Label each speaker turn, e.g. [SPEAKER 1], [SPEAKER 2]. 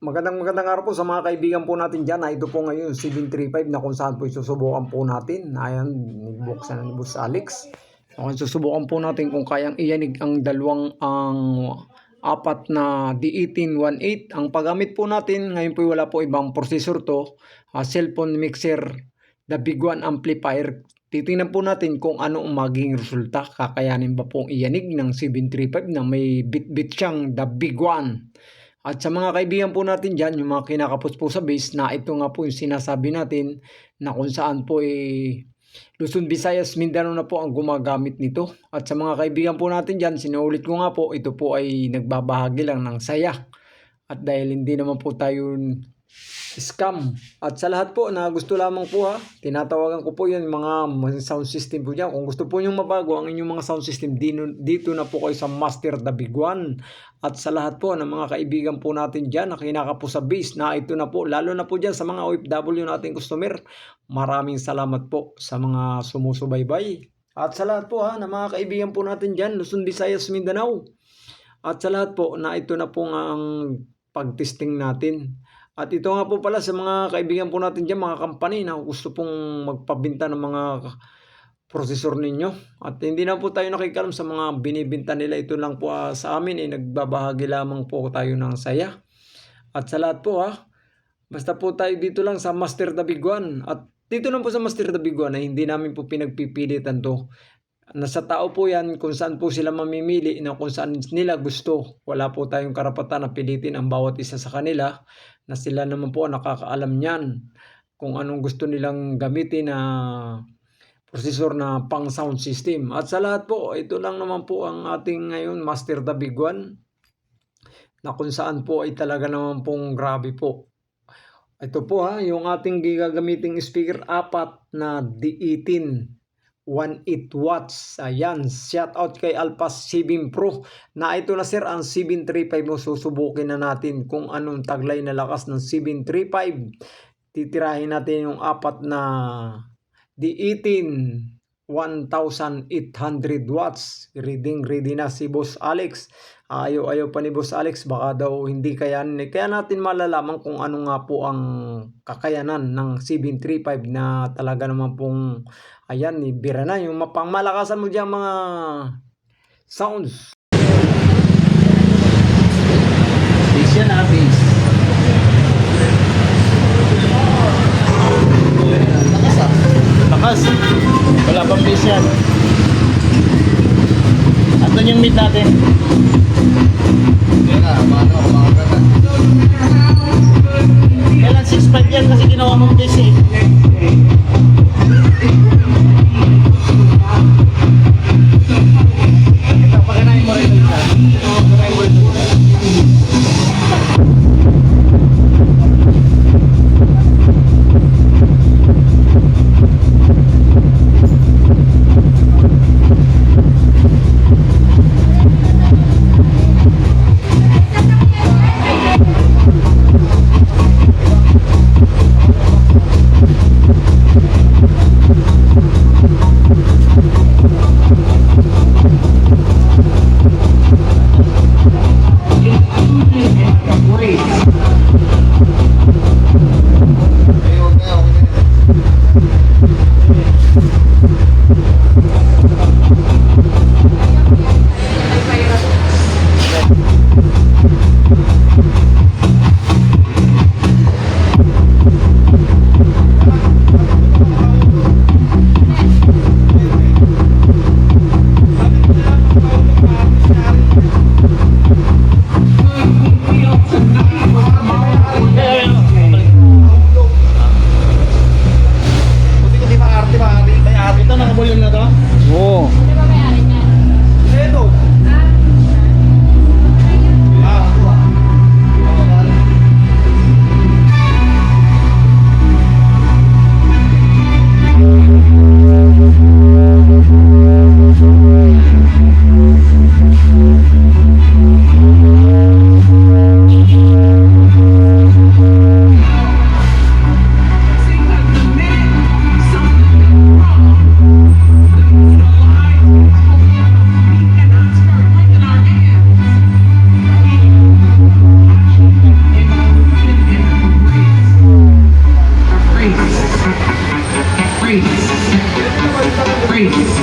[SPEAKER 1] magandang araw po sa mga kaibigan po natin dyan. Ito po ngayon 735 na kung saan po susubukan po natin. Ayan, buksan na ni Boss Alex. Okay, susubukan po natin kung kayang iyanig ang apat na D1818. Ang paggamit po natin ngayon po wala po ibang processor to. Cellphone mixer, the big one amplifier. Titingnan po natin kung ano ang maging resulta. Kakayanin ba pong iyanig ng 735 na may bit-bit siyang the big one. At sa mga kaibigan po natin dyan, yung mga kinakapos po sa base, na ito nga po yung sinasabi natin na kung saan po Luzon, Visayas, Mindanao na po ang gumagamit nito. At sa mga kaibigan po natin dyan, sinuulit ko nga po, ito po ay nagbabahagi lang ng saya. At dahil hindi naman po tayo scam. At sa lahat po na gusto lamang po tinatawagan ko po yun mga sound system po dyan. Kung gusto po nyong mabago ang inyong mga sound system, dito na po kayo sa Master the Big One. At sa lahat po ng mga kaibigan po natin dyan na kinakapo sa base, na ito na po, lalo na po dyan sa mga OFW nating customer, maraming salamat po sa mga sumusubaybay. At sa lahat po ng mga kaibigan po natin dyan, Luzon, Visayas, Mindanao. At sa lahat po na ito na po nga ang pag-testing natin. At ito nga po pala sa mga kaibigan po natin dyan, mga company na gusto pong magpabinta ng mga processor ninyo. At hindi na po tayo nakikalam sa mga binibinta nila. Ito lang po sa amin nagbabahagi lamang po tayo ng saya. At sa lahat po basta po tayo dito lang sa Master the Big One. At dito lang po sa Master the Big One ay hindi namin po pinagpipilitan to. Nasa tao po yan kung saan po sila mamimili na kung saan nila gusto. Wala po tayong karapatan na pilitin ang bawat isa sa kanila, na sila naman po nakakaalam niyan kung anong gusto nilang gamitin na processor na pang sound system. At sa lahat po, ito lang naman po ang ating ngayon Master the Big One, na kung saan po ay talaga naman pong grabe po. Ito po yung ating gagamiting speaker, apat na D18 18 watts. Ayan, shout out kay Alpas 7 Pro. Na ito na sir ang 735 mo. Susubukin na natin kung anong taglay na lakas ng 735. Titirahin natin yung apat na D18 1,800 watts. Ready na si Boss Alex. Ayaw pa ni Boss Alex, baka daw hindi kayanin. Kaya natin malalaman kung ano nga po ang kakayanan ng 735 na talaga naman pong ayan, bira na yung mapangmalakasan mo dyan mga sounds.
[SPEAKER 2] Base yan base. Lakas wala pang base yan. Andun yung mid natin. Kailan 6.5 yan kasi ginawa mong base Pagkanain mo rin
[SPEAKER 3] Freeze.